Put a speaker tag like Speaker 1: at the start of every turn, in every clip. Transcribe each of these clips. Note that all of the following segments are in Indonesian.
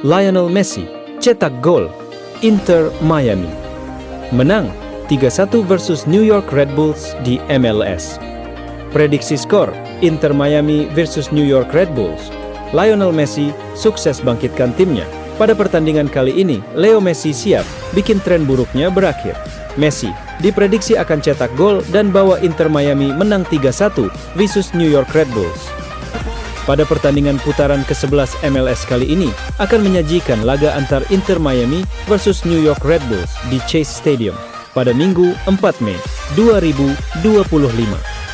Speaker 1: Lionel Messi cetak gol, Inter Miami menang 3-1 versus New York Red Bulls di MLS. Prediksi skor Inter Miami versus New York Red Bulls. Lionel Messi sukses bangkitkan timnya. Pada pertandingan kali ini, Leo Messi siap bikin tren buruknya berakhir. Messi diprediksi akan cetak gol dan bawa Inter Miami menang 3-1 versus New York Red Bulls. Pada pertandingan putaran ke-11 MLS kali ini akan menyajikan laga antar Inter Miami versus New York Red Bulls di Chase Stadium pada Minggu 4 Mei 2025.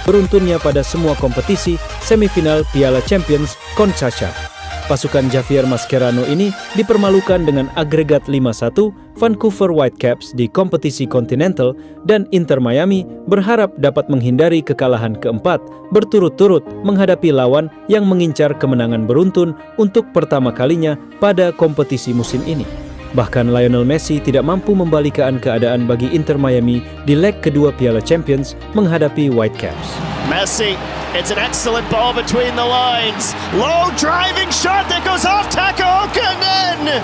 Speaker 1: Beruntunnya pada semua kompetisi semifinal Piala Champions CONCACAF. Pasukan Javier Mascherano ini dipermalukan dengan agregat 5-1 Vancouver Whitecaps di kompetisi kontinental dan Inter Miami berharap dapat menghindari kekalahan keempat berturut-turut menghadapi lawan yang mengincar kemenangan beruntun untuk pertama kalinya pada kompetisi musim ini. Bahkan Lionel Messi tidak mampu membalikan keadaan bagi Inter Miami di leg kedua Piala Champions menghadapi Whitecaps.
Speaker 2: Messi, it's an excellent ball between the lines. Low driving shot that goes off Takaoka and then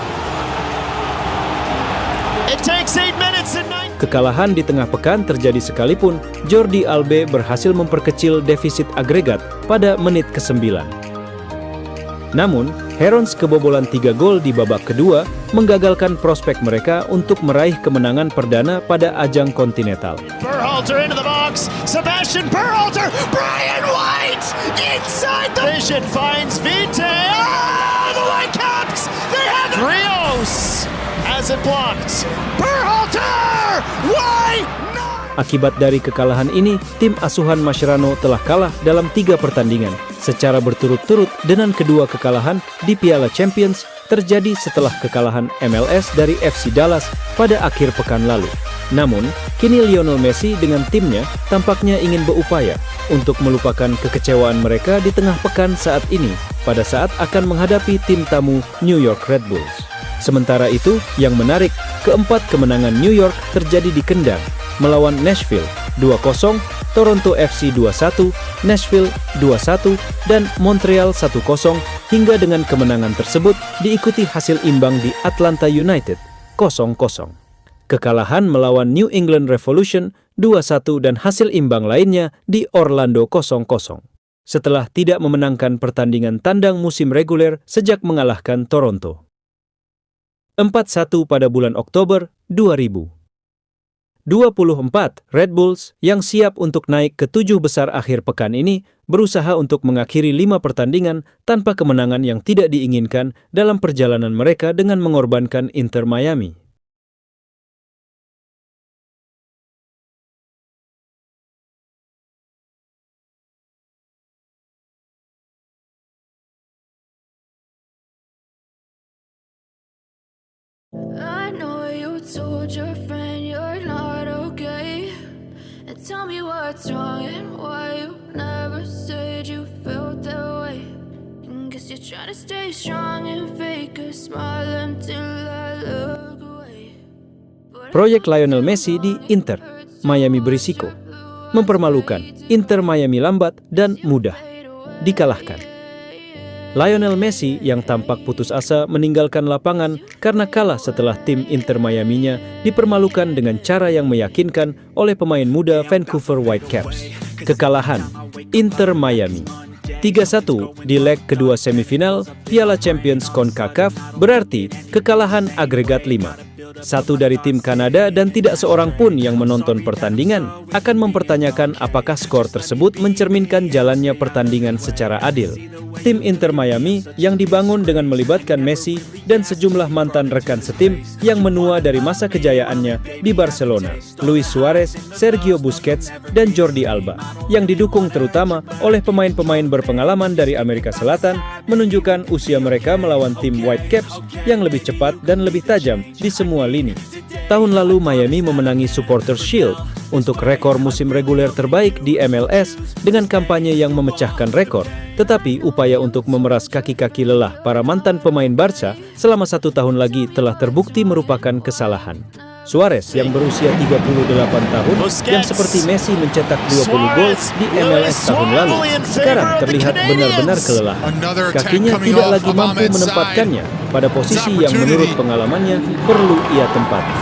Speaker 2: it takes 8 minutes and 9.
Speaker 1: Kekalahan di tengah pekan terjadi sekalipun Jordi Alba berhasil memperkecil defisit agregat pada menit ke-9. Namun, Herons kebobolan 3 gol di babak kedua menggagalkan prospek mereka untuk meraih kemenangan perdana pada ajang kontinental.
Speaker 2: Berhalter into the box, Sebastian Berhalter, Brian White inside the vision finds Vite. Oh, the Whitecaps, they have Rios has it blocked. Berhalter, why not?
Speaker 1: Akibat dari kekalahan ini, tim asuhan Mascherano telah kalah dalam 3 pertandingan secara berturut-turut dengan kedua kekalahan di Piala Champions terjadi setelah kekalahan MLS dari FC Dallas pada akhir pekan lalu. Namun, kini Lionel Messi dengan timnya tampaknya ingin berupaya untuk melupakan kekecewaan mereka di tengah pekan saat ini pada saat akan menghadapi tim tamu New York Red Bulls. Sementara itu, yang menarik, keempat kemenangan New York terjadi di kandang melawan Nashville 2-0, Toronto FC 2-1, Nashville 2-1, dan Montreal 1-0 hingga dengan kemenangan tersebut diikuti hasil imbang di Atlanta United 0-0. Kekalahan melawan New England Revolution 2-1 dan hasil imbang lainnya di Orlando 0-0. Setelah tidak memenangkan pertandingan tandang musim reguler sejak mengalahkan Toronto 4-1 pada bulan Oktober 2024, Red Bulls yang siap untuk naik ke 7 besar akhir pekan ini berusaha untuk mengakhiri 5 pertandingan tanpa kemenangan yang tidak diinginkan dalam perjalanan mereka dengan mengorbankan Inter Miami.
Speaker 3: I know you told your friend you're not okay, and tell me what's wrong and why you never said you felt that way. And guess you're trying to stay strong and fake a smile until I look away.
Speaker 1: Proyek Lionel Messi di Inter Miami berisiko mempermalukan. Inter Miami lambat dan mudah dikalahkan. Lionel Messi yang tampak putus asa meninggalkan lapangan karena kalah setelah tim Inter Miami-nya dipermalukan dengan cara yang meyakinkan oleh pemain muda Vancouver Whitecaps. Kekalahan Inter Miami 3-1 di leg kedua semifinal Piala Champions CONCACAF berarti kekalahan agregat 5. Satu dari tim Kanada dan tidak seorang pun yang menonton pertandingan akan mempertanyakan apakah skor tersebut mencerminkan jalannya pertandingan secara adil. Tim Inter Miami yang dibangun dengan melibatkan Messi dan sejumlah mantan rekan setim yang menua dari masa kejayaannya di Barcelona, Luis Suarez, Sergio Busquets, dan Jordi Alba, yang didukung terutama oleh pemain-pemain berpengalaman dari Amerika Selatan, menunjukkan usia mereka melawan tim Whitecaps yang lebih cepat dan lebih tajam di semua lini. Tahun lalu Miami memenangi Supporters Shield untuk rekor musim reguler terbaik di MLS dengan kampanye yang memecahkan rekor, tetapi upaya untuk memeras kaki-kaki lelah para mantan pemain Barca selama 1 tahun lagi telah terbukti merupakan kesalahan. Suarez yang berusia 38 tahun yang seperti Messi mencetak 20 gol di MLS tahun lalu sekarang terlihat benar-benar kelelahan. Kakinya tidak lagi mampu menempatkannya pada posisi yang menurut pengalamannya perlu ia tempati.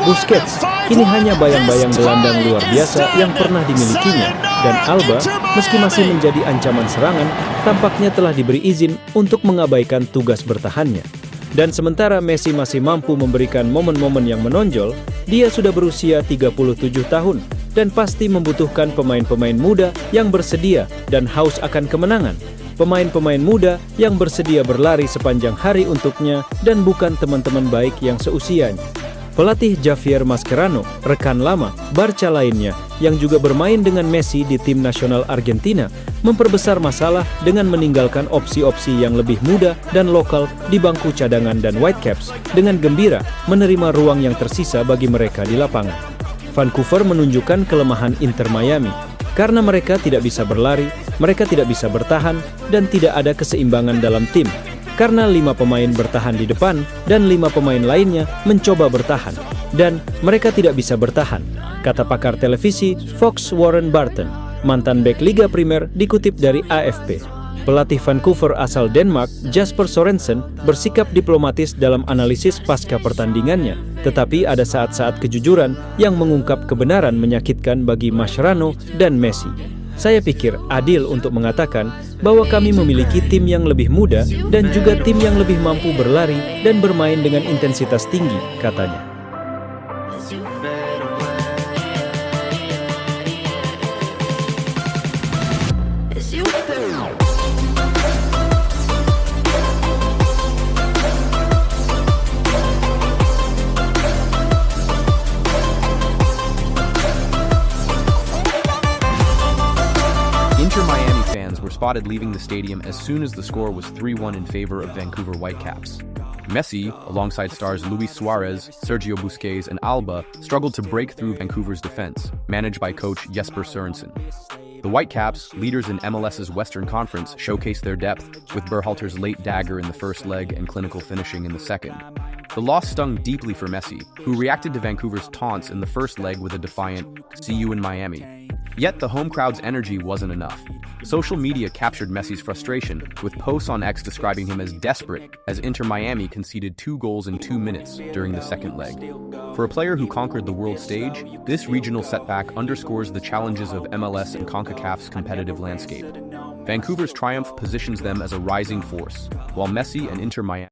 Speaker 1: Busquets kini hanya bayang-bayang gelandang luar biasa yang pernah dimilikinya, dan Alba, meski masih menjadi ancaman serangan, tampaknya telah diberi izin untuk mengabaikan tugas bertahannya. Dan sementara Messi masih mampu memberikan momen-momen yang menonjol, dia sudah berusia 37 tahun dan pasti membutuhkan pemain-pemain muda yang bersedia dan haus akan kemenangan. Pemain-pemain muda yang bersedia berlari sepanjang hari untuknya dan bukan teman-teman baik yang seusianya. Pelatih Javier Mascherano, rekan lama Barca lainnya yang juga bermain dengan Messi di tim nasional Argentina, memperbesar masalah dengan meninggalkan opsi-opsi yang lebih muda dan lokal di bangku cadangan dan Whitecaps dengan gembira menerima ruang yang tersisa bagi mereka di lapangan. Vancouver menunjukkan kelemahan Inter Miami. Karena mereka tidak bisa berlari, mereka tidak bisa bertahan, dan tidak ada keseimbangan dalam tim. Karena 5 pemain bertahan di depan, dan 5 pemain lainnya mencoba bertahan. Dan mereka tidak bisa bertahan, kata pakar televisi Fox Warren Barton, mantan bek Liga Primer dikutip dari AFP. Pelatih Vancouver asal Denmark, Jasper Sorensen, bersikap diplomatis dalam analisis pasca pertandingannya, tetapi ada saat-saat kejujuran yang mengungkap kebenaran menyakitkan bagi Mascherano dan Messi. Saya pikir adil untuk mengatakan bahwa kami memiliki tim yang lebih muda dan juga tim yang lebih mampu berlari dan bermain dengan intensitas tinggi, katanya.
Speaker 4: Inter Miami fans were spotted leaving the stadium as soon as the score was 3-1 in favor of Vancouver Whitecaps. Messi, alongside stars Luis Suarez, Sergio Busquets, and Alba, struggled to break through Vancouver's defense, managed by coach Jesper Sørensen. The Whitecaps, leaders in MLS's Western Conference, showcased their depth, with Berhalter's late dagger in the first leg and clinical finishing in the second. The loss stung deeply for Messi, who reacted to Vancouver's taunts in the first leg with a defiant, "See you in Miami." Yet the home crowd's energy wasn't enough. Social media captured Messi's frustration, with posts on X describing him as desperate as Inter Miami conceded 2 goals in 2 minutes during the second leg. For a player who conquered the world stage, this regional setback underscores the challenges of MLS and CONCACAF's competitive landscape. Vancouver's triumph positions them as a rising force, while Messi and Inter Miami